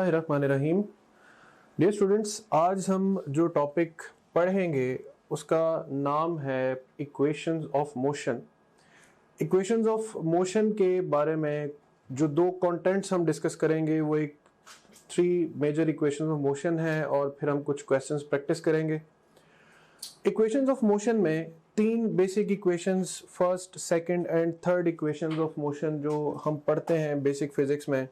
बिस्मिल्लाहिर्रहमानिर्रहीम। Dear students, आज हम जो टॉपिक पढ़ेंगे उसका नाम है equations of motion. Equations of motion के बारे में जो दो कंटेंट्स हम डिस्कस करेंगे वो एक 3 मेजर इक्वेशंस ऑफ मोशन है और फिर हम कुछ क्वेश्चंस प्रैक्टिस करेंगे। इक्वेशंस ऑफ मोशन में 3 basic equations, first, second and third equations of motion जो हम पढ़ते हैं बेसिक फिजिक्स में।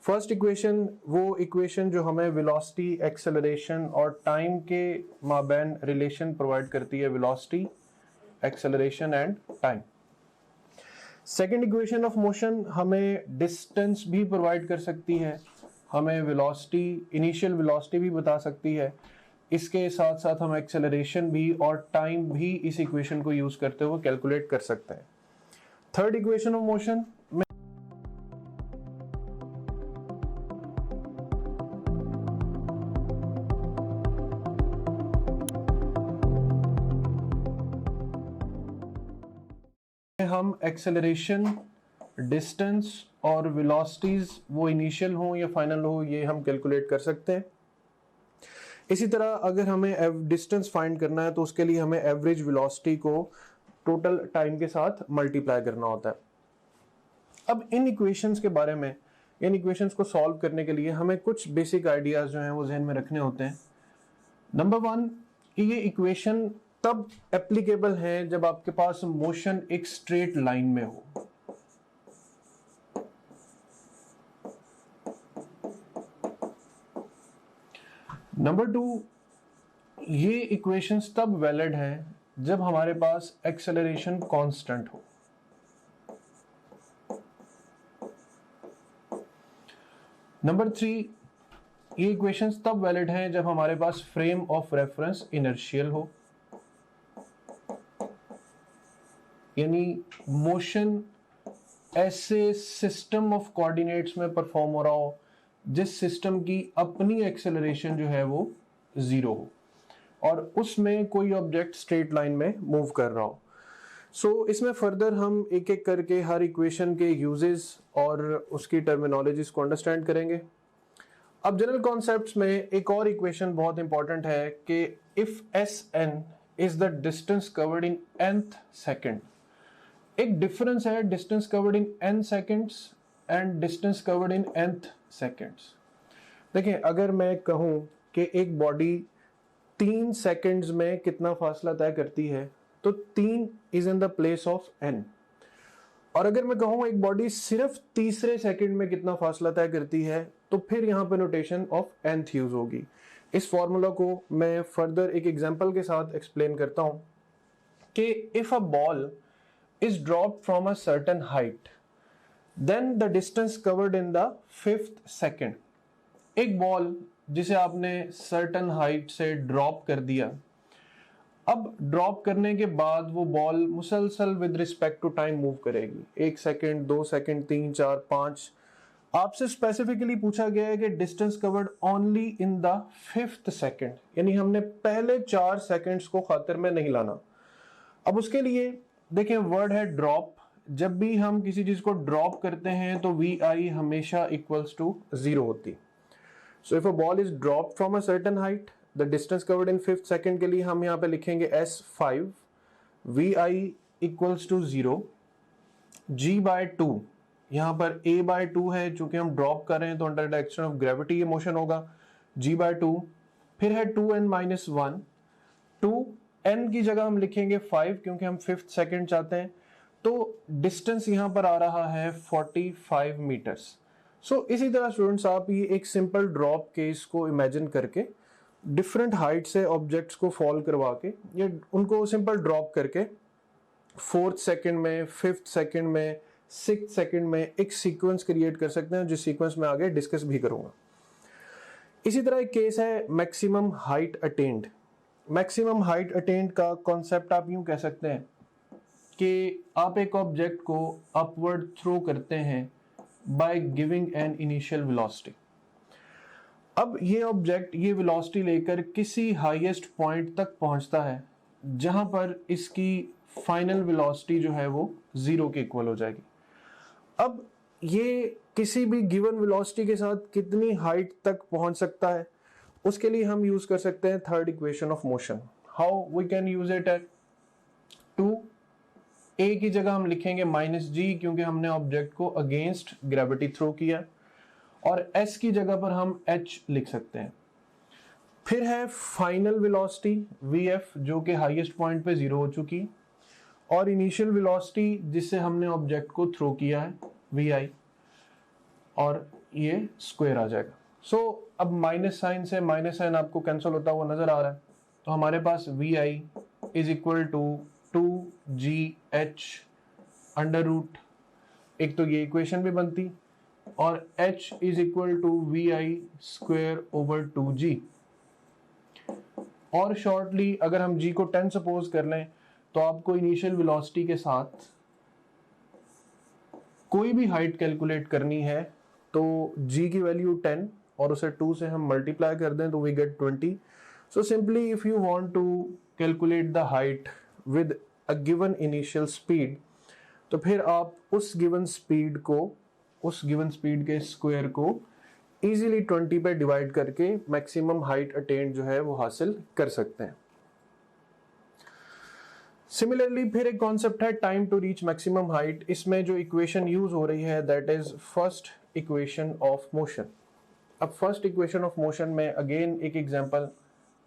फर्स्ट इक्वेशन वो इक्वेशन जो हमें वेलोसिटी, एक्सेलरेशन और टाइम के माबैन रिलेशन प्रोवाइड करती है, velocity, acceleration and time. Second equation of motion हमें डिस्टेंस भी प्रोवाइड कर सकती है, हमें वेलोसिटी, इनिशियल वेलोसिटी भी बता सकती है। इसके साथ साथ हम एक्सेलरेशन भी और टाइम भी इस इक्वेशन को यूज करते हुए कैलकुलेट कर सकते हैं। थर्ड इक्वेशन ऑफ मोशन में हम एक्सेलरेशन, डिस्टेंस और वेलोसिटीज वो इनिशियल हो या फाइनल हो ये हम कैलकुलेट कर सकते हैं। इसी तरह अगर हमें डिस्टेंस फाइंड करना है तो उसके लिए हमें एवरेज वेलोसिटी को टोटल टाइम के साथ मल्टीप्लाई करना होता है। अब इन इक्वेशंस के बारे में, इन इक्वेशंस को सॉल्व करने के लिए हमें कुछ बेसिक आइडियाज जो हैं वो जहन में रखने होते हैं। नंबर 1 कि ये इक्वेशन तब एप्लीकेबल है जब आपके पास मोशन एक स्ट्रेट लाइन में हो। नंबर 2, ये इक्वेशंस तब वैलिड है जब हमारे पास एक्सेलरेशन कांस्टेंट हो। नंबर 3, ये इक्वेशंस तब वैलिड हैं जब हमारे पास फ्रेम ऑफ रेफरेंस इनर्शियल हो, यानी मोशन ऐसे सिस्टम ऑफ कोऑर्डिनेट्स में परफॉर्म हो रहा हो जिस सिस्टम की अपनी एक्सेलरेशन जो है वो 0 हो और उसमें कोई ऑब्जेक्ट स्ट्रेट लाइन में मूव कर रहा हो। सो इसमें फर्दर हम एक एक करके हर इक्वेशन के यूजेस और उसकी टर्मिनोलॉजीज को अंडरस्टैंड करेंगे। अब जनरल कॉन्सेप्ट्स में एक और इक्वेशन बहुत इंपॉर्टेंट है कि if Sn is the distance covered in nth second. एक डिफरेंस है distance covered in n seconds and distance covered in nth seconds. देखिए, अगर मैं कहूं कि एक बॉडी 3 सेकेंड्स में कितना फासला तय करती है तो 3 is in the place of n। और अगर मैं कहूं एक बॉडी सिर्फ तीसरे सेकंड में कितना फासला तय करती है तो फिर यहां पे नोटेशन ऑफ nth यूज होगी। इस फॉर्मूला को मैं फर्दर एक एग्जांपल के साथ एक्सप्लेन करता हूं कि if a ball is dropped from a certain height, then the distance covered in the 5th second। एक बॉल जिसे आपने certain height से ड्रॉप कर दिया, अब ड्रॉप करने के बाद वो बॉल मुसलसल with respect to time move करेगी। 1 सेकेंड, 2 सेकेंड, 3, 4, 5। आपसे स्पेसिफिकली पूछा गया है कि distance covered only in the 5th second, यानी हमने पहले 4 सेकेंड्स को खातिर में नहीं लाना। अब उसके लिए देखिए, वर्ड है ड्रॉप। जब भी हम किसी चीज को ड्रॉप करते हैं तो vi हमेशा इक्वल्स टू 0 होती। So if a ball is drop from a certain height, the distance covered in 5th second के लिए हम यहां पे लिखेंगे S5, vi equals to 0, g/2। यहां पर a/2 है, चूंकि हम ड्रॉप कर रहे हैं तो अंडर डायरेक्शन ऑफ ग्रेविटी ये मोशन होगा, g/2। फिर है 2n-1, 2n की जगह हम लिखेंगे 5 क्योंकि हम 5th सेकेंड चाहते हैं। तो डिस्टेंस यहां पर आ रहा है 45 मीटर्स। सो इसी तरह स्टूडेंट्स, आप ये एक सिंपल ड्रॉप केस को इमेजिन करके डिफरेंट हाइट से ऑब्जेक्ट्स को फॉल करवा के या उनको सिंपल ड्रॉप करके 4th सेकेंड में, 5th सेकेंड में, 6th सेकेंड में एक सीक्वेंस क्रिएट कर सकते हैं, जिस सीक्वेंस में आगे डिस्कस भी करूंगा। इसी तरह एक केस है maximum height attend. Maximum height attend का कॉन्सेप्ट आप यूं कह सकते हैं कि आप एक ऑब्जेक्ट को अपवर्ड थ्रो करते हैं by giving an initial velocity. अब ये ऑब्जेक्ट ये वेलोसिटी लेकर किसी हाईएस्ट पॉइंट तक पहुंचता है जहां पर इसकी फाइनल वेलोसिटी जो है वो 0 के इक्वल हो जाएगी। अब ये किसी भी गिवन वेलोसिटी के साथ कितनी हाइट तक पहुंच सकता है, उसके लिए हम यूज कर सकते हैं third equation of motion. How we can use it at two a की जगह हम लिखेंगे -g क्योंकि हमने ऑब्जेक्ट को अगेंस्ट ग्रेविटी थ्रो किया, और s की जगह पर हम h लिख सकते हैं. फिर है फाइनल वेलोसिटी vf जो कि हाईएस्ट पॉइंट पे 0 हो चुकी, और इनिशियल वेलोसिटी जिससे हमने ऑब्जेक्ट को थ्रो किया है vi, और ये स्क्वायर आ जाएगा. सो अब माइनस साइन से माइनस साइन आपको कैंसिल होता हुआ नजर आ रहा है, तो हमारे पास vi is equal to 2gh under root, एक तो ये इक्वेशन भी बनती, और h is equal to vi square over 2g. और शॉर्टली अगर हम g को 10 सपोज कर लें तो आपको इनिशियल वेलोसिटी के साथ कोई भी हाइट कैलकुलेट करनी है, तो g की वैल्यू 10 और उसे 2 से हम मल्टीप्लाई कर दें तो we get 20. So simply if you want to calculate the height with a given initial speed, तो फिर आप उस गिवन स्पीड के स्क्वायर को इजीली 20 पे डिवाइड करके मैक्सिमम हाइट अटेन्ड जो है वो हासिल कर सकते हैं. सिमिलरली फिर एक कॉन्सेप्ट है time to reach maximum height. इसमें जो इक्वेशन यूज हो रही है that is first equation of motion. अब फर्स्ट इक्वेशन ऑफ मोशन में अगेन एक एग्जांपल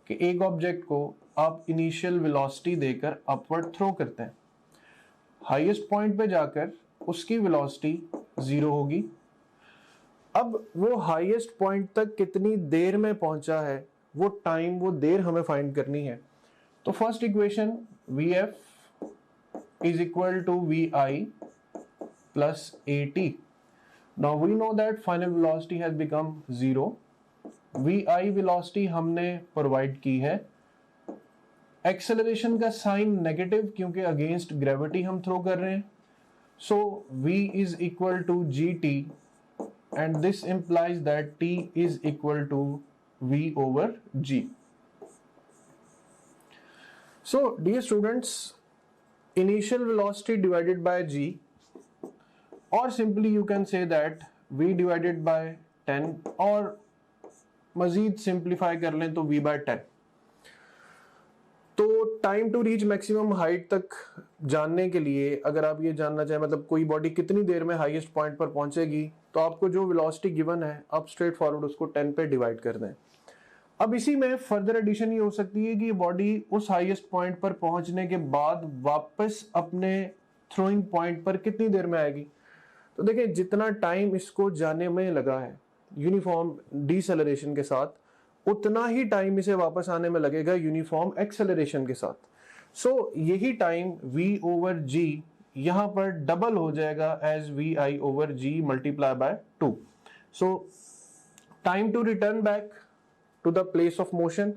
कि एक ऑब्जेक्ट को आप इनिशियल वेलोसिटी देकर अपवर्ड थ्रो करते हैं, हाईएस्ट पॉइंट पे जाकर उसकी वेलोसिटी 0 होगी. अब वो हाईएस्ट पॉइंट तक कितनी देर में पहुंचा है, वो देर हमें फाइंड करनी है. तो first equation vf is equal to vi plus at. Now we know that final velocity has become 0. vi velocity हमने प्रोवाइड की है. एक्सेलरेशन का साइन नेगेटिव क्योंकि अगेंस्ट ग्रेविटी हम थ्रो कर रहे हैं. सो v is equal to gt and this implies that t is equal to v over g. So dear students, initial velocity divided by g, or simply you can say that v divided by 10, और मजीद simplify कर लें तो v by 10. तो time to reach maximum height तक जानने के लिए अगर आप ये जानना चाहें मतलब कोई बॉडी कितनी देर में हाईएस्ट पॉइंट पर पहुंचेगी, तो आपको जो वेलोसिटी गिवन है आप स्ट्रेट फॉरवर्ड उसको 10 पे डिवाइड कर दें. अब इसी में फर्दर एडिशन ये हो सकती है कि बॉडी उस हाईएस्ट पॉइंट पर पहुंचने के बाद वापस अपने थ्रोइंग पॉइंट पर कितनी देर में आएगी. तो देखिए जितना टाइम इसको जाने में लगा है यूनिफॉर्म डिसेलरेशन के साथ, उतना ही टाइम इसे वापस आने में लगेगा यूनिफॉर्म एक्सेलरेशन के साथ. सो यही टाइम v ओवर g यहां पर डबल हो जाएगा as vi over g multiply by 2. So time to return back to the place of motion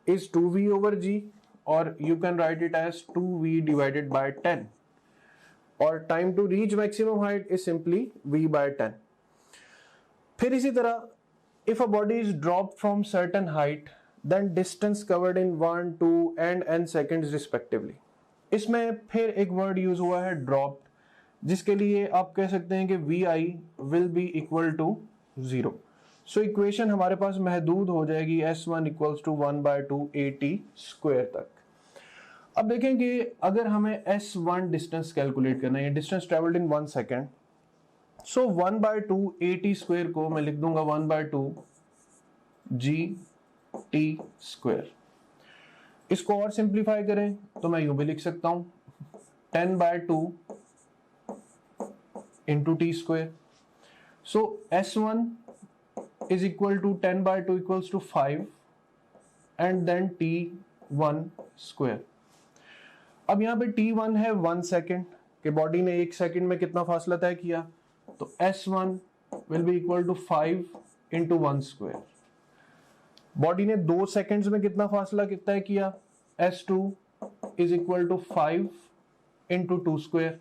is 2v over g, or you can write it as 2v divided by 10, or time to reach maximum height is simply v by 10. फिर इसी तरह if a body is dropped from certain height then distance covered in 1, 2 and n seconds respectively. इसमें फिर एक word use हुआ है dropped, जिसके लिए आप कह सकते हैं कि vi will be equal to 0. So equation हमारे पास महदूद हो जाएगी s1 equals to 1/2 at square तक. अब देखें कि अगर हमें s1 डिस्टेंस कैलकुलेट करना है, distance travelled in 1 second, so 1/2 at square को मैं लिख दूंगा 1/2 gt स्क्वायर. इसको और सिंप्लीफाई करें तो मैं यूं भी लिख सकता हूं 10/2 into T square. So s1 is equal to 10/2 equals to 5 and then t1 square. अब यहाँ पे t1 है 1 सेकेंड कि बॉडी ने 1 सेकेंड में कितना फासला तय किया, तो s1 will be equal to 5 into 1 square. Body ने 2 सेकेंड्स में कितना फासला तय किया, s2 is equal to 5 into 2 square.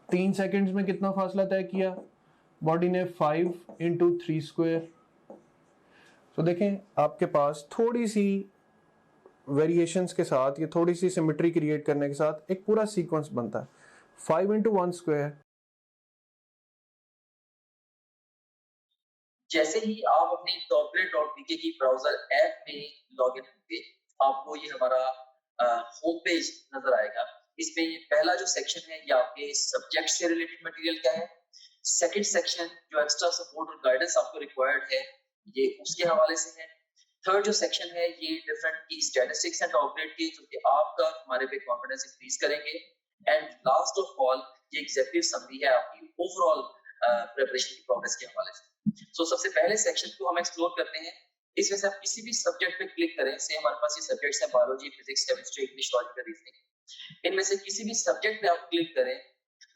3 seconds में कितना फासला तय किया, बॉडी ने 5 इंटू 3 स्क्वायर. तो देखें आपके पास थोड़ी सी वेरिएशंस के साथ, ये थोड़ी सी सिमेट्री क्रिएट करने के साथ एक पूरा सीक्वेंस बनता है. 5 इंटू 1 स्क्वायर जैसे ही आप अपनी topgrade.pk की ब्राउजर ऐप में लॉगिन होंगे, आपको ये हमारा होम पेज नजर आएगा। इसमें ये पहला जो सेक्शन है ये आपके सब्जेक्ट से रिलेटेड मटेरियल का है। सेकंड सेक्शन जो एक्स्ट्रा सपोर्ट और गाइडेंस आपको रिक्वायर्ड है ये उसके हवाले से है। थर्ड जो सेक्शन है ये डिफरेंट की स्टैटिस्टिक्स एंड अपडेट की जो कि आपका हमारे पे कॉन्फिडेंस इंक्रीज करेंगे। एंड लास्ट ऑफ ऑल ये एग्जीक्यूटिव समरी है आपकी ओवरऑल प्रिपरेशन की प्रोग्रेस के हवाले से। सो सबसे पहले सेक्शन को हम एक्सप्लोर करते हैं। इसमें से आप किसी भी सब्जेक्ट पे क्लिक करें, से हमारे पास ये सब्जेक्ट्स हैं biology, physics, chemistry, English, logical reasoning. इनमें से किसी भी सब्जेक्ट पे आप क्लिक करें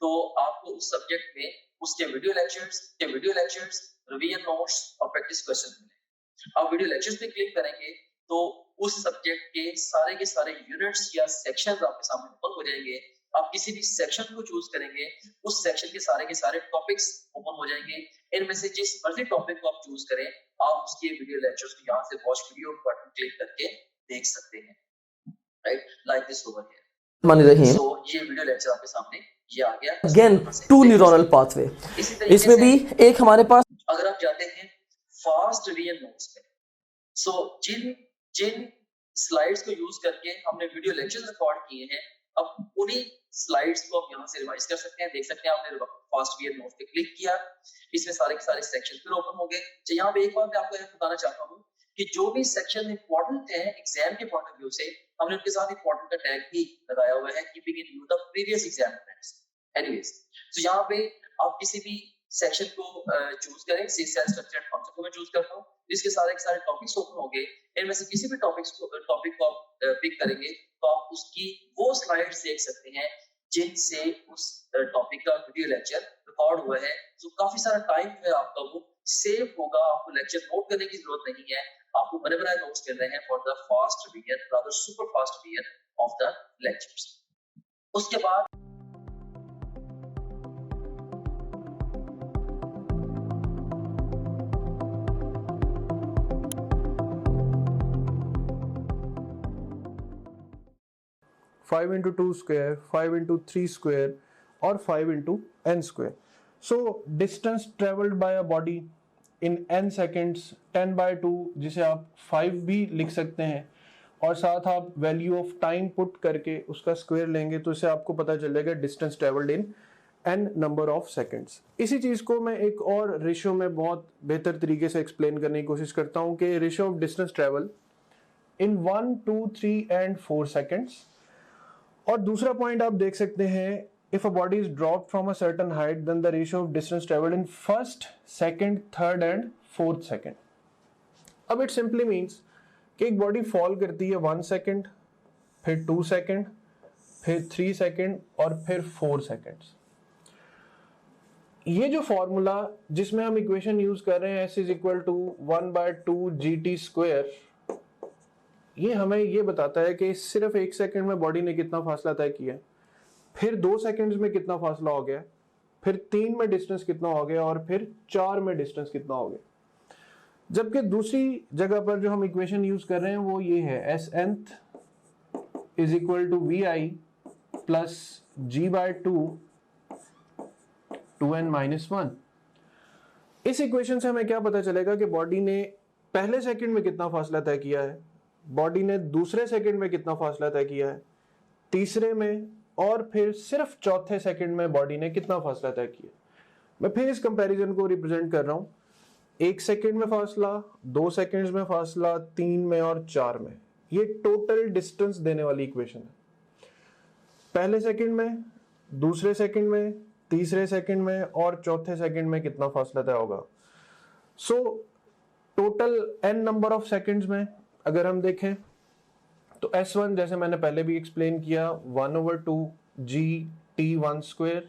तो आपको उस सब्जेक्ट में उसके वीडियो लेक्चर्स, रिवीजन नोट्स और प्रैक्टिस क्वेश्चंस मिलेंगे। आप वीडियो लेक्चर्स पे क्लिक करेंगे तो उस सब्जेक्ट के सारे यूनिट्स या सेक्शंस आपके सामने ओपन हो जाएंगे। आप किसी भी सेक्शन को चूज करेंगे, उस सेक्शन के सारे टॉपिक्स ओपन हो जाएंगे। इनमें से जिस मर्जी टॉपिक को आप चूज करें, आप उसके वीडियो लेक्चर्स को यहाँ से वॉच वीडियो बटन क्लिक करके देख सकते हैं। Right, like this over here. So ये वीडियो लेक्चर आपके सामने ये आ गया। अगेन टू न्यूरल पाथवे, इसमें भी एक हमारे पास अगर आप जाते हैं फास्ट रिवीजन नोट्स पे, सो जिन स्लाइड्स को यूज करके हमने वीडियो लेक्चर्स रिकॉर्ड किए हैं, अब उन्हीं स्लाइड्स को आप यहाँ से रिवाइज कर सकते हैं। देख सकते हैं आपने फास्ट रिवीजन नोट्स पे क्लिक किया, इसमें सारे के सारे सेक्शन फिर ओपन हो गए। तो यहाँ पे एक बात मैं आपको बताना चाहता हूँ कि जो भी सेक्शन इंपॉर्टेंट है एग्जाम के पॉइंट ऑफ व्यू से, हमने उनके साथ इंपॉर्टेंट का टैग भी लगाया हुआ है, keeping in view the previous exam friends. Anyways, तो यहाँ पे आप किसी भी सेक्शन को चूज करें। सी सेल स्ट्रक्चर एंड कॉन्सेप्ट को मैं चूज करता हूँ, जिसके सारे के सारे टॉपिक्स ओपन हो गए। इनमें से किसी भी टॉपिक को आप पिक करेंगे तो आप उसकी वो स्लाइड्स देख सकते हैं जिनसे उस टॉपिक का वीडियो लेक्चर रिकॉर्ड हुआ है। तो काफी सारा टाइम है आपका वो सेव होगा, आपको लेक्चर नोट करने की जरूरत नहीं है, आपको बड़े बड़े नोट्स मिल रहे हैं for the fast revision, rather super fast revision of the lectures. उसके बाद 5 into 2 square, 5 into 3 square और 5 into n square. So distance traveled by a body in n seconds 10 by 2, जिसे आप 5 भी लिख सकते हैं, और साथ आप वैल्यू ऑफ टाइम पुट करके उसका स्क्वायर लेंगे तो इससे आपको पता चल जाएगा distance travelled in n number of seconds. इसी चीज़ को मैं एक और रेशियो में बहुत बेहतर तरीके से एक्सप्लेन करने की कोशिश करता हूँ कि ratio of distance travel in 1, 2, 3 and 4 seconds. और दूसरा पॉइंट आप देख सकते हैं, if a body is dropped from a certain height then the ratio of distance travelled in first, second, third and fourth second. अब इट सिंपली मींस कि एक body fall करती है 1 सेकंड, फिर 2 सेकंड, फिर 3 सेकंड और फिर 4 सेकंड्स। ये जो फॉर्मूला जिसमें हम इक्वेशन यूज कर रहे हैं, s is equal to 1/2 gt square, ये हमें ये बताता है कि सिर्फ 1 सेकंड में बॉडी ने कितना फासला तय किया, फिर 2 सेकंड्स में कितना फासला हो गया, फिर 3 में डिस्टेंस कितना हो गया और फिर 4 में डिस्टेंस कितना हो गया। जबकि दूसरी जगह पर जो हम इक्वेशन यूज कर रहे हैं वो ये है, s nth is equal to vi plus g/2 2n-1। इस इक्वेशन से हमें क्या पता चलेगा कि बॉडी ने पहले सेकंड में कितना फासला तय किया है, बॉडी ने दूसरे सेकंड में कितना फासला तय किया है, तीसरे में, और फिर सिर्फ चौथे सेकंड में बॉडी ने कितना फासला तय किया। मैं फिर इस कंपैरिजन को रिप्रेजेंट कर रहा हूं, 1 सेकंड में फासला, 2 सेकंड्स में फासला, 3 में और 4 में। ये टोटल डिस्टेंस देने वाली इक्वेशन है। पहले सेकंड में, दूसरे सेकंड में, तीसरे सेकंड में और चौथे सेकंड में कितना फासला तय होगा। So total n number of seconds में अगर हम देखें तो S1 जैसे मैंने पहले भी एक्सप्लेन किया 1/2 GT1 स्क्वायर।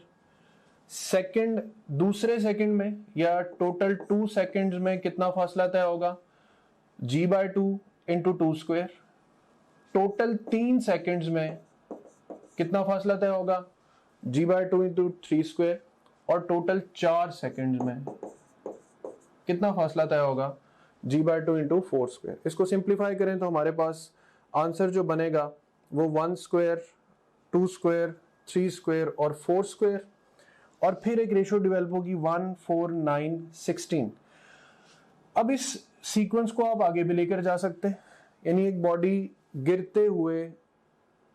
सेकंड, दूसरे सेकंड में या टोटल 2 सेकंड्स में कितना फासला तय होगा, G/2 into 2 square. Total 3 seconds में कितना फासला तय होगा, G/2 इंटू 3 स्क्वायर। और टोटल 4 सेकंड्स में कितना फासला तय होगा, G/2 इंटू 4 स्क्वायर। इसको सिंप्लीफाई करें तो हमारे पास आंसर जो बनेगा वो 1 स्क्वायर, 2 स्क्वायर, 3 स्क्वायर और 4 स्क्वायर, और फिर एक रेशियो डेवलप होगी 1, 4, 9, 16। अब इस सीक्वेंस को आप आगे भी लेकर जा सकते हैं, यानी एक बॉडी गिरते हुए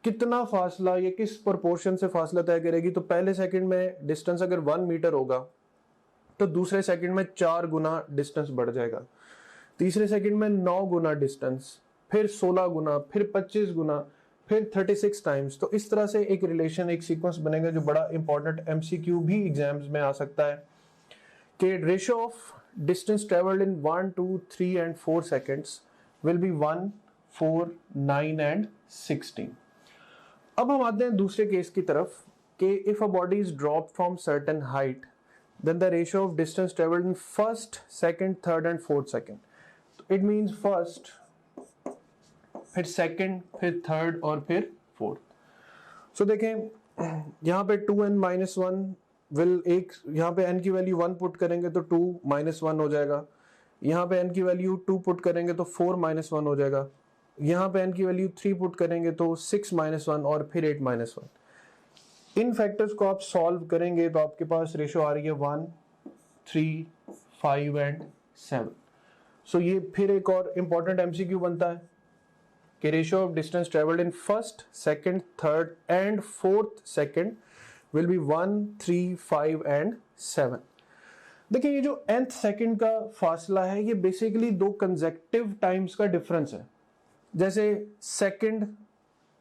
कितना फासला, ये किस प्रोपोर्शन से फासला तय करेगी। तो पहले सेकंड में डिस्टेंस अगर 1 मीटर होगा तो दूसरे सेकंड में 4 गुना डिस्टेंस बढ़ जाएगा, तीसरे सेकंड में 9 गुना डिस्टेंस, फिर 16 गुना, फिर 25 गुना, फिर 36 टाइम्स। तो इस तरह से एक रिलेशन, एक सीक्वेंस बनेगा जो बड़ा इंपॉर्टेंट एमसीक्यू भी एग्जाम्स में आ सकता है कि ratio of distance travelled in 1, 2, 3 and 4 seconds will be 1, 4, 9 and 16। अब हम आते हैं दूसरे केस की तरफ कि if a body is drop from certain height then the ratio of distance travelled in first, second, third and fourth second. तो it means first, फिर सेकंड, फिर थर्ड और फिर फोर्थ। सो देखें यहाँ पे 2n-1 विल, एक यहाँ पे n की वैल्यू 1 पुट करेंगे तो 2-1 हो जाएगा, यहाँ पे n की वैल्यू 2 पुट करेंगे तो 4-1 हो जाएगा, यहाँ पे n की वैल्यू 3 पुट करेंगे तो 6-1 और फिर 8-1। इन फैक्टर्स को आप सॉल्व करेंगे तो आपके पास रेशियो आ रही है 1, 3, 5 एंड 7। सो ये फिर एक और इंपॉर्टेंट एमसीक्यू बनता है कि ratio of distance travelled in first, second, third and fourth second will be 1, 3, 5 and 7। देखिए ये जो nth सेकंड का फासला है ये बेसिकली दो कंसेक्टिव टाइम्स का डिफरेंस है। जैसे सेकंड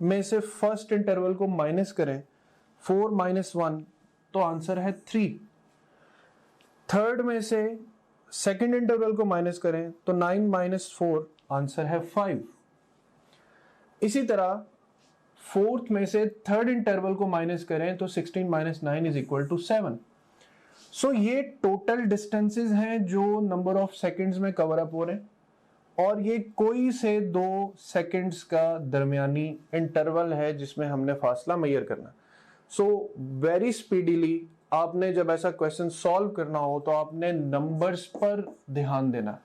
में से फर्स्ट इंटरवल को माइनस करें 4-1 तो आंसर है 3। थर्ड में से सेकंड इंटरवल को माइनस करें तो 9-4 आंसर है 5। इसी तरह फोर्थ में से थर्ड इंटरवल को माइनस करें तो 16-9 इज इक्वल टू 7। सो ये टोटल डिस्टेंसेस हैं जो नंबर ऑफ सेकंड्स में कवर अप हो रहे हैं और ये कोई से 2 सेकंड्स का दरमियानी इंटरवल है जिसमें हमने फासला मेजर करना। सो वेरी स्पीडीली आपने जब ऐसा क्वेश्चन सॉल्व करना हो तो आपने नंबर्स पर ध्यान देना।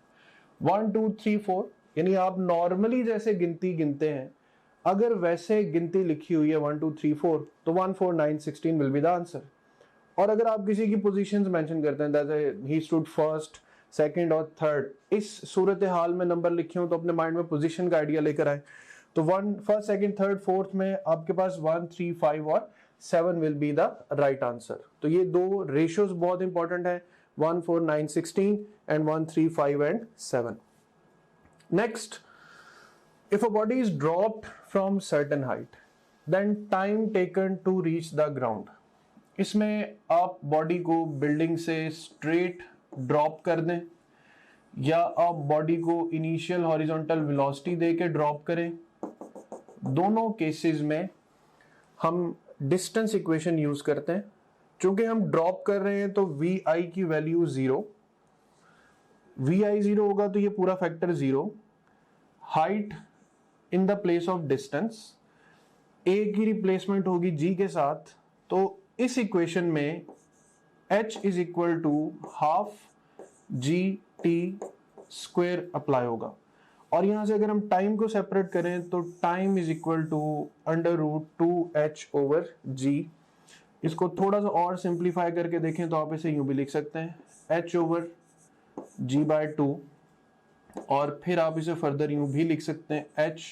1, 2, 3, 4 यानी आप नॉर्मली जैसे गिनती गिनते हैं अगर वैसे गिनती लिखी हुई है 1, 2, 3, 4 तो 1, 4, 9, 16 विल बी द आंसर। और अगर आप किसी की पोजीशंस मेंशन करते हैं जैसे ही स्टूड फर्स्ट, सेकंड और थर्ड, इस सूरत हाल में नंबर लिखे हो तो अपने माइंड में पोजीशन का आइडिया लेकर आए। तो 1, फर्स्ट, सेकंड, थर्ड, फोर्थ में आपके पास 1, 3, 5 और 7 will be the right answer. तो ये दो रेशियोज बहुत इंपॉर्टेंट है, 1, 4, 9, 16 and 1, 3, 5 and 7। Next, if a body is dropped from certain height then time taken to reach the ground। इसमें आप बॉडी को बिल्डिंग से स्ट्रेट ड्रॉप कर दें या आप बॉडी को इनिशियल हॉरिजॉन्टल वेलोसिटी दे के ड्रॉप करें, दोनों केसेस में हम डिस्टेंस इक्वेशन यूज करते हैं। चूंकि हम ड्रॉप कर रहे हैं तो vi की वैल्यू 0, vi 0 होगा तो ये पूरा factor 0, height in the place of distance, a की रिप्लेसमेंट होगी g के साथ, तो इस इक्वेशन में h is equal to half gt square apply होगा। और यहां से अगर हम टाइम को सेपरेट करें तो time is equal to √2h over g। इसको थोड़ा सा और सिंप्लीफाई करके देखें तो आप इसे यूं भी लिख सकते हैं h ओवर g/2 और फिर आप इसे फर्दर यूं भी लिख सकते हैं h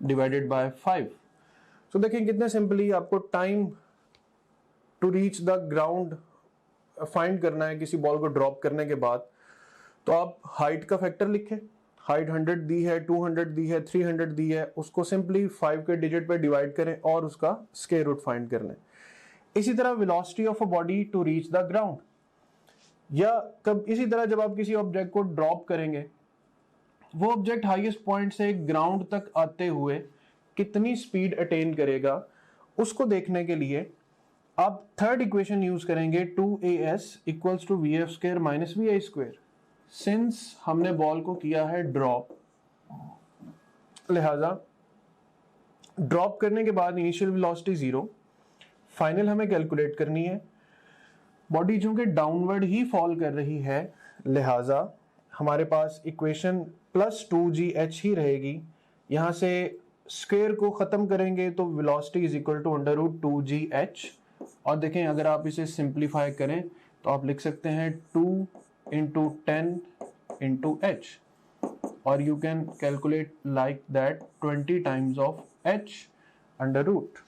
डिवाइडेड बाय 5। तो देखें कितने सिंपली आपको time to reach the ground find करना है किसी बॉल को ड्रॉप करने के बाद। तो आप हाइट का फैक्टर लिखें, हाइट 100 दी है, 200 दी है, 300 दी है, उसको सिंपली 5 के डिजिट पे डिवाइड करें और उसका स्क्वायर रूट फाइंड कर लें। इसी तरह velocity of a body to reach the ground, या कब इसी तरह जब आप किसी ऑब्जेक्ट को ड्रॉप करेंगे वो ऑब्जेक्ट हाईएस्ट पॉइंट से ग्राउंड तक आते हुए कितनी स्पीड अटेन करेगा उसको देखने के लिए आप थर्ड इक्वेशन यूज करेंगे 2as equals to vf square minus vi square. Since हमने बॉल को किया है ड्रॉप, लिहाजा ड्रॉप करने के बाद इनिशियल वेलोसिटी 0, फाइनल हमें कैलकुलेट करनी है। बॉडी चूंकि डाउनवर्ड ही फॉल कर रही है लिहाजा हमारे पास इक्वेशन प्लस 2gh ही रहेगी। यहां से स्क्वायर को खत्म करेंगे तो velocity is equal to √2gh। और देखें अगर आप इसे सिंप्लीफाई करें तो आप लिख सकते हैं 2 × 10 into h, or you can calculate like that 20 times of h under root.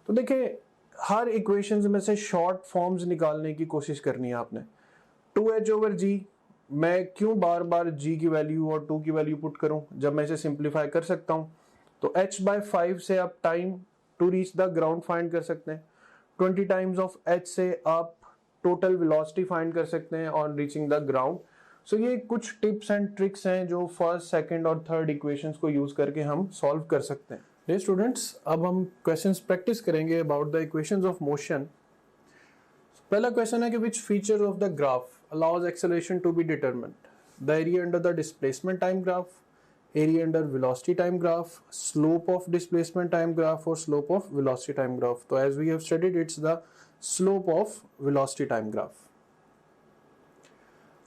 तो देखिए हर इक्वेशंस में से शॉर्ट फॉर्म्स निकालने की कोशिश करनी है आपने. 2h over g, मैं क्यों बार बार g की वैल्यू और 2 की वैल्यू पुट करूं जब मैं इसे सिंप्लीफाई कर सकता हूं. तो h/5 से आप time to reach the ground find कर सकते हैं. 20 टाइम्स ऑफ h से आप टोटल वेलोसिटी फाइंड कर सकते हैं ऑन रीचिंग द ग्राउंड. सो ये कुछ टिप्स एंड ट्रिक्स हैं जो फर्स्ट, सेकंड और थर्ड इक्वेशंस को यूज करके हम सॉल्व कर सकते हैं. ये स्टूडेंट्स, अब हम क्वेश्चंस प्रैक्टिस करेंगे about the equations of motion. पहला क्वेश्चन है कि which feature of the graph allows acceleration to be determined. The area under the displacement time graph, area under velocity time graph, slope of displacement time graph or slope of velocity time graph. So as we have studied, it's the slope of velocity time graph.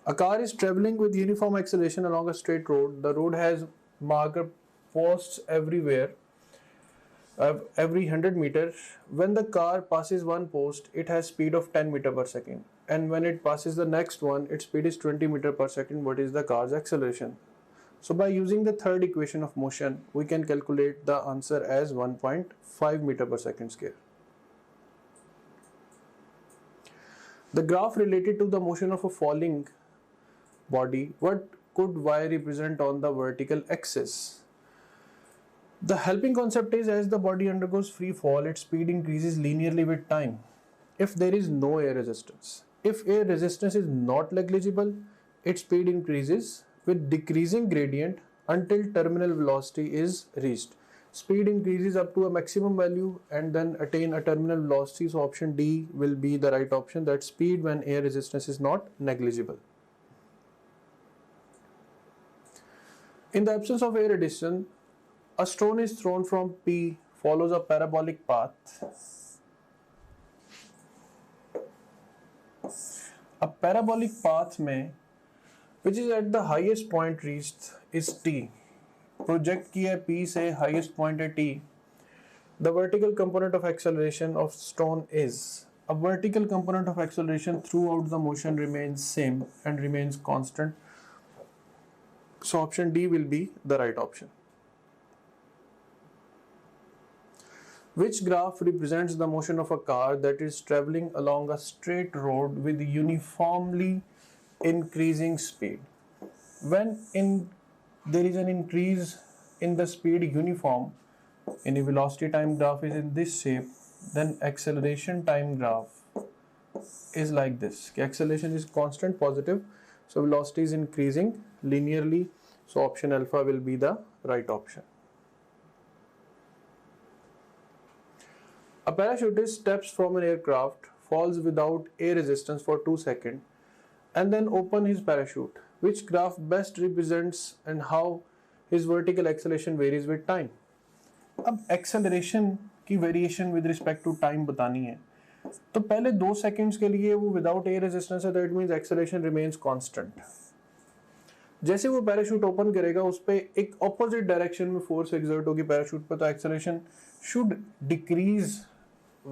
A car is traveling with uniform acceleration along a straight road. The road has marker posts everywhere, every 100 meters. When the car passes one post, it has speed of 10 meter per second. And when it passes the next one, its speed is 20 meter per second. What is the car's acceleration? So by using the third equation of motion, we can calculate the answer as 1.5 meter per second square. The graph related to the motion of a falling body, what could y represent on the vertical axis? The helping concept is as the body undergoes free fall, its speed increases linearly with time. If there is no air resistance. If air resistance is not negligible, its speed increases with decreasing gradient until terminal velocity is reached. Speed increases up to a maximum value and then attain a terminal velocity. So option D will be the right option, that speed when air resistance is not negligible. In the absence of air resistance, a stone is thrown from P, follows a parabolic path. A parabolic path में which is at the highest point reached is T. Project की है P से highest point है T. The vertical component of acceleration of stone is. A vertical component of acceleration throughout the motion remains same and remains constant. So option D will be the right option. Which graph represents the motion of a car that is traveling along a straight road with uniformly increasing speed? When there is an increase in the speed uniform, any velocity time graph is in this shape, then acceleration time graph is like this. Acceleration is constant, positive, so velocity is increasing linearly, so option alpha will be the right option. A parachutist steps from an aircraft, falls without air resistance for 2 seconds, and then opens his parachute. Which graph best represents and how his vertical acceleration varies with time? अब acceleration की variation with respect to time बतानी है. तो पहले 2 seconds के लिए वो without air resistance है, that means acceleration remains constant. जैसे वो पैराशूट ओपन करेगा उस पर एक ऑपोजिट डायरेक्शन में फोर्स एक्सर्ट होगी पैराशूट पर, तो acceleration should decrease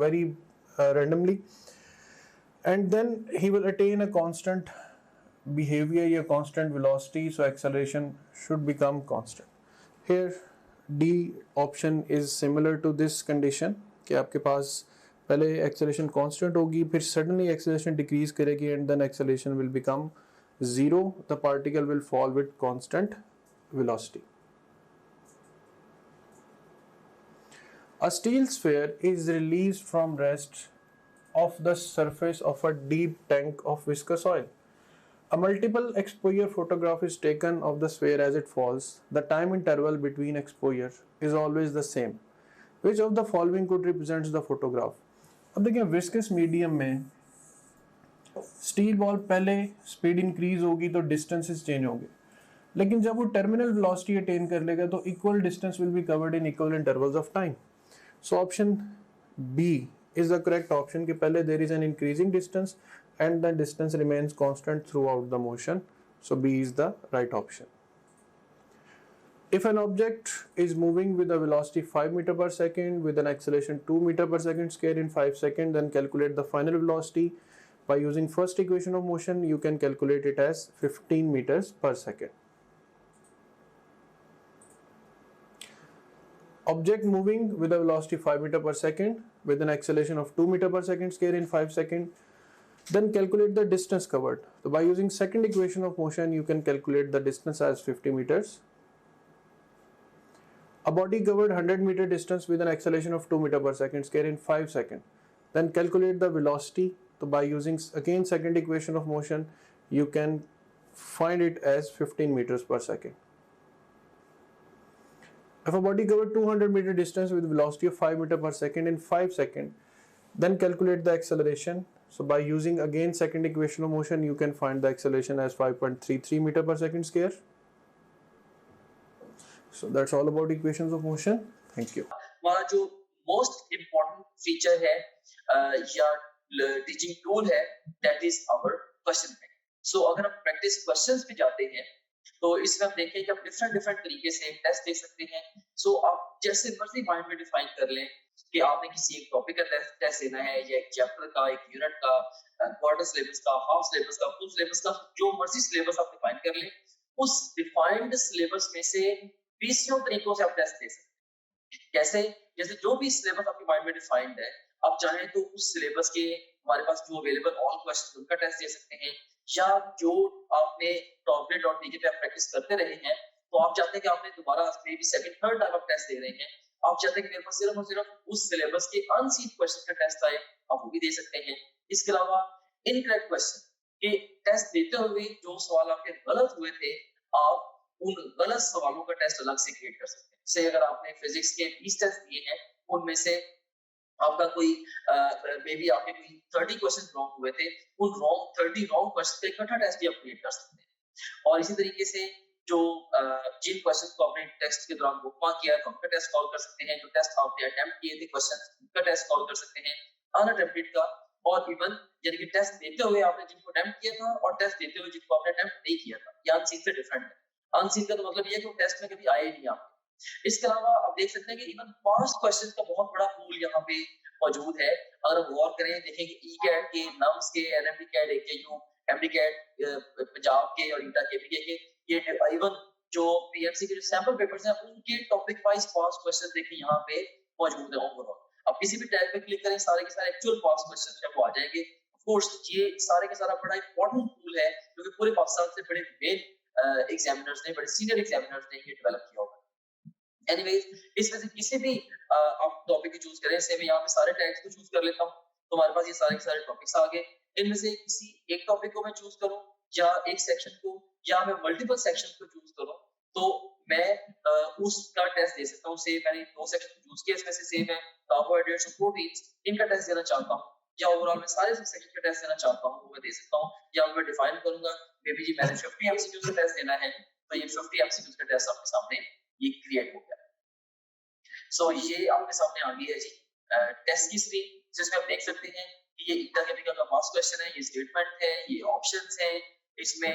very randomly, and then he will attain a constant behavior या constant velocity, so acceleration should become constant. Here D option is similar to this condition कि आपके पास पहले acceleration constant होगी, फिर suddenly acceleration decrease करेगी and then acceleration will become 0. The particle will fall with constant velocity. A steel sphere is released from rest of the surface of a deep tank of viscous oil. A multiple exposure photograph is taken of the sphere as it falls. The time interval between exposure is always the same. Which of the following could represent the photograph? अब देखिए viscous medium में steel ball पहले speed increase होगी तो distances change होंगे, लेकिन जब वो टर्मिनल वेलोसिटी अटेन कर लेगा तो equal distance will be covered in equal intervals of time. So option B is the correct option कि पहले there is an increasing distance and the distance remains constant throughout the motion. So B is the right option. If an object is moving with a velocity 5 meter per second with an acceleration 2 meter per second square in 5 seconds, then calculate the final velocity By using first equation of motion, you can calculate it as 15 meters per second. Object moving with a velocity 5 meter per second with an acceleration of 2 meter per second square in 5 seconds. Then calculate the distance covered. So by using second equation of motion, you can calculate the distance as 50 meters. A body covered 100 meter distance with an acceleration of 2 meter per second square in 5 seconds. Then calculate the velocity. So by using again second equation of motion, you can find it as 15 meters per second. If a body covered 200 meter distance with velocity of 5 meter per second in 5 seconds, then calculate the acceleration. So by using again second equation of motion, you can find the acceleration as 5.33 meter per second square. So that's all about equations of motion. Thank you. हमारा जो most important feature है या teaching tool है, that is our question bank. So अगर हम practice questions पे जाते हैं, तो इसमें हम देखें कि आप different तरीके से टेस्ट दे सकते हैं. So आप जैसे मर्जी माइंड में डिफाइन कर लें कि आपने किसी एक टॉपिक का टेस्ट देना है, या एक चैप्टर का, एक यूनिट का, क्वार्टर सिलेबस का, हाफ सिलेबस का, फुल सिलेबस का, जो मर्जी सिलेबस आप डिफाइन कर लें, उस डिफाइंड सिलेबस में से 20 तरीकों से आप टेस्ट दे सकते हैं. कैसे? जैसे जो भी सिलेबस आपके माइंड में डिफाइंड है, आप चाहें तो उस सिलेबस के हमारे पास जो अवेलेबल ऑल क्वेश्चन उनका टेस्ट दे सकते हैं, या जो आपने टॉपलेट.टीके पे आप प्रैक्टिस करते रहे हैं, तो आप चाहते हैं कि आपने दोबारा may be second third time आप टेस्ट दे रहे हैं, आप चाहते हैं कि मेरे पास सिर्फ और सिर्फ उस सिलेबस के अनसीन क्वेश्चन का टेस्ट आए, आप वो भी दे सकते हैं. इसके अलावा इनकरेक्ट क्वेश्चन के टेस्ट देते हुए जो सवाल आपके गलत हुए थे, आप उन गलत सवालों का टेस्ट अलग से क्रिएट कर सकते हैं. जैसे अगर आपने फिजिक्स के 20 टेस्ट दिए हैं, उनमें से आपका कोई मे बी आपके कोई 30 क्वेश्चन रॉन्ग हुए थे, उन 30 रॉन्ग क्वेश्चन का इकट्ठा टेस्ट भी आप क्रिएट कर सकते हैं. और इसी तरीके से जो जिन क्वेश्चन को आपने टेस्ट के दौरान बुकमार्क किया है, उनका टेस्ट कॉल कर सकते हैं. जो टेस्ट आपने अटेम्प्ट किए थे क्वेश्चन, उनका टेस्ट कॉल कर सकते हैं, अनअटेम्प्टेड का. और इवन यानी कि टेस्ट देते हुए आपने जिनको अटेम्प्ट किया था और टेस्ट देते हुए जिनको आपने अटेम्प्ट नहीं किया था, ये अनसीन से डिफरेंट है. अनसीन का तो मतलब ये है कि वो टेस्ट में कभी आए नहीं आपके. इसके अलावा आप देख सकते हैं कि इवन पास्ट क्वेश्चन का बहुत बड़ा पूल यहाँ पे मौजूद है. अगर हम गौर करें, देखेंगे ई-कैट के, नम्स के, NMD CAT, AKU, MD CAT, Punjab के और ईटा के, ये इवन जो पीएमसी के जो सैंपल पेपर्स हैं, उनके टॉपिक वाइज पास्ट क्वेश्चन देखिए यहाँ पे मौजूद है ओवरऑल. आप किसी भी टैब पे क्लिक करें, सारे के सारे एक्चुअल पास्ट क्वेश्चन जो वो आ जाएंगे. ऑफ कोर्स ये सारे के सारा बड़ा इंपॉर्टेंट टूल है, क्योंकि पूरे पाकिस्तान से बड़े मेन एग्जामिनर्स ने, बड़े सीनियर एग्जामिनर्स ने ये डेवलप किया होगा. एनीवेज, इसमें से किसी भी आप टॉपिक को चूज करें. से मैं यहाँ पे सारे टैग्स को चूज कर लेता हूँ, तो हमारे पास ये सारे के सारे टॉपिक्स आ गए. इनमें से किसी एक टॉपिक को मैं चूज करूँ, या एक सेक्शन को, या मैं मल्टीपल सेक्शन को चूज करूँ, तो मैं उसका टेस्ट दे सकता हूँ. से मैंने 2 सेक्शन चूज किए, इसमें से सेम है कार्बोहाइड्रेट्स और प्रोटीन्स, इनका टेस्ट देना चाहता हूँ, या ओवरऑल मैं सारे सेक्शन का टेस्ट देना चाहता हूँ, वो मैं दे सकता हूँ. या मैं डिफाइन करूंगा, मे बी जी मैंने 50 एमसीक्यूज का टेस्ट देना है, तो ये 50 एमसीक्यूज का टेस्ट आपके सामने ये क्रिएट हो गया. सो ये आपके सामने आ गई है जी टेस्ट की स्क्रीन, जिसमें आप देख सकते हैं कि ये ईटा केमिकल का पास्ट क्वेश्चन है, ये स्टेटमेंट है, ये ऑप्शंस हैं. इसमें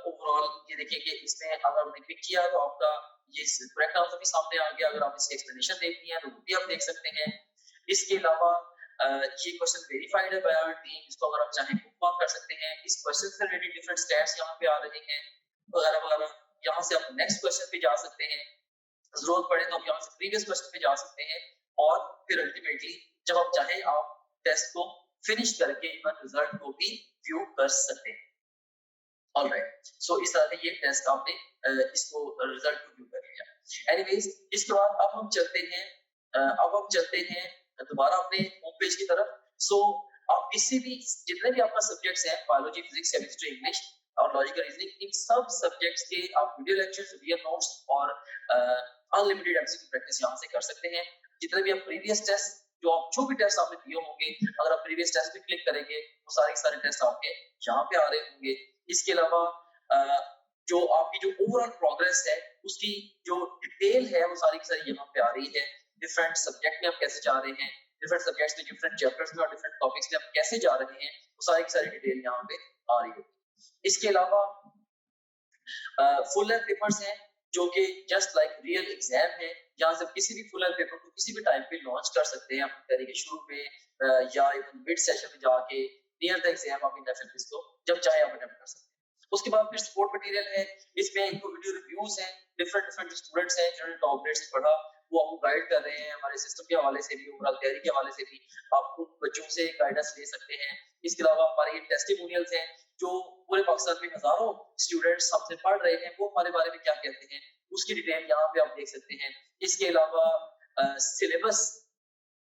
ओवरऑल ये देखिए कि इसमें अगर आपने क्लिक किया तो आपका ये करेक्ट आंसर भी सामने आ गया. अगर आप इसकी एक्सप्लेनेशन देखनी है तो वो भी आप देख सकते हैं. इसके अलावा ये क्वेश्चन वेरीफाइड है बाय आवर टीम, इसको अगर आप चाहें बुकमार्क कर सकते हैं. इस क्वेश्चन से रिलेटेड डिफरेंट स्टैट्स यहाँ पे आ रहे हैं वगैरह वगैरह. यहाँ से आप नेक्स्ट क्वेश्चन पे जा सकते हैं, जरूरत पड़े तो आप यहाँ से प्रीवियस क्वेश्चन पे जा सकते हैं, और फिर अल्टीमेटली जब आप चाहें आप टेस्ट को फिनिश करके इवन रिजल्ट को भी व्यू कर सकते हैं. ऑलराइट, सो इस तरह से ये टेस्ट आपने इसको रिजल्ट को व्यू कर लिया. एनीवेज, इसके बाद अब हम चलते हैं दोबारा अपने होम पेज की तरफ. सो आप किसी भी जितने भी आपका सब्जेक्ट्स हैं, बायोलॉजी, फिजिक्स, केमिस्ट्री, इंग्लिश और लॉजिकल रीजनिंग, इन सब सब्जेक्ट्स के आप वीडियो लेक्चर्स, वीडियो नोट्स और अनलिमिटेड एमसीक्यू प्रैक्टिस यहाँ से कर सकते हैं. जितने भी आप प्रीवियस टेस्ट जो भी टेस्ट आपने दिए होंगे, अगर आप प्रीवियस टेस्ट पे क्लिक करेंगे, वो सारे टेस्ट आपके यहाँ पे आ रहे होंगे. इसके अलावा जो आपकी जो ओवरऑल प्रोग्रेस है, उसकी जो डिटेल है, वो सारी की सारी यहाँ पे आ रही है. डिफरेंट सब्जेक्ट में आप कैसे जा रहे हैं, डिफरेंट सब्जेक्ट्स में, डिफरेंट चैप्टर्स में और डिफरेंट टॉपिक्स में आप कैसे जा रहे हैं, वो सारी की सारी डिटेल यहाँ पे आ रही है. इसके अलावा फुल लेंथ पेपर्स हैं, जो कि जस्ट लाइक रियल एग्जाम है. यहाँ से किसी भी फुल लेंथ पेपर को किसी भी टाइम पे लॉन्च कर सकते हैं, अपनी तरीके शुरू पे या इवन मिड सेशन में जाके नियर द एग्जाम आप इन एफएलपीज को जब चाहे आप अटेम्प्ट कर सकते हैं। उसके बाद फिर सपोर्ट मटेरियल है, इसमें इनको वीडियो रिव्यूज हैं, डिफरेंट जो स्टूडेंट्स हैं जिन्होंने टॉप ग्रेड से पढ़ा वो आपको गाइड कर रहे हैं हमारे सिस्टम के हवाले से भी, ओवरऑल तैयारी के हवाले से भी आप उन बच्चों से गाइडेंस ले सकते हैं। इसके अलावा हमारे ये टेस्टिमोनियल्स हैं जो पूरे पाकिस्तान में हजारों स्टूडेंट्स हमसे पढ़ रहे हैं, वो हमारे बारे में क्या कहते हैं उसकी डिटेल यहाँ पे आप देख सकते हैं। इसके अलावा सिलेबस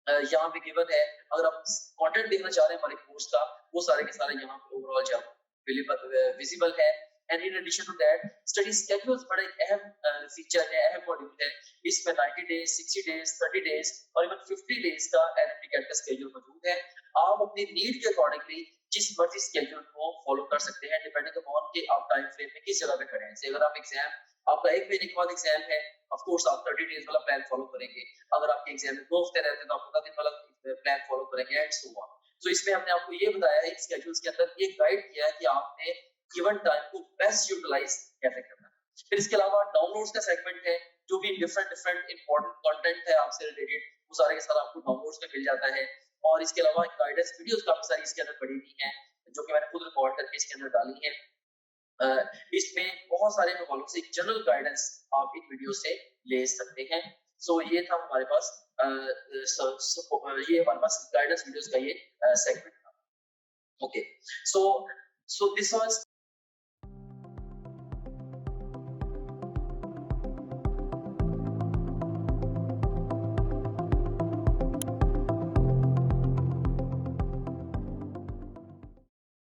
यहाँ पे गिवन है, अगर आप कंटेंट देखना चाह रहे हैं हमारे कोर्स का वो सारे के सारे यहाँ पे ओवरऑल जो विजिबल है। And in addition to that study schedules बड़ा एक अहम फीचर है, अहम मॉड्यूल है। इसमें 90 डेज, 60 डेज, 30 डेज और इवन 50 डेज का एनएमटी का स्केड्यूल मौजूद है। आप अपनी नीड के अकॉर्डिंगली जिस मर्जी स्केड्यूल को फॉलो कर सकते हैं डिपेंडिंग अपॉन कि आप टाइम फ्रेम में किस जगह पे खड़े हैं। अगर आप एग्जाम आपका 1 महीने के बाद एग्जाम है, ऑफ कोर्स आप 30 डेज वाला प्लान फॉलो करेंगे। अगर आपके एग्जाम में 2 हफ्ते रहते हैं तो आप 15 दिन वाला प्लान फॉलो करेंगे एंड सो ऑन। सो इसमें हमने आपको ये बताया है स्केड्यूल्स के अंदर ये गाइड किया है कि आपने गिवन टाइम को बेस्ट यूटिलाइज कैसे करना है। फिर इसके अलावा डाउनलोड्स का सेगमेंट है, जो भी डिफरेंट इंपॉर्टेंट कंटेंट है आपसे रिलेटेड वो सारे के सारे आपको डाउनलोड्स में मिल जाता है। और इसके अलावा गाइडेंस वीडियोस काफी सारी इसके अंदर पड़ी हुई हैं जो कि मैंने खुद रिकॉर्ड करके इसके अंदर डाली है। इसमें बहुत सारे हवालों से जनरल गाइडेंस आप इन वीडियो से ले सकते हैं। सो ये था हमारे पास ये हमारे पास गाइडेंस वीडियोस का ये सेगमेंट था। Okay, so this was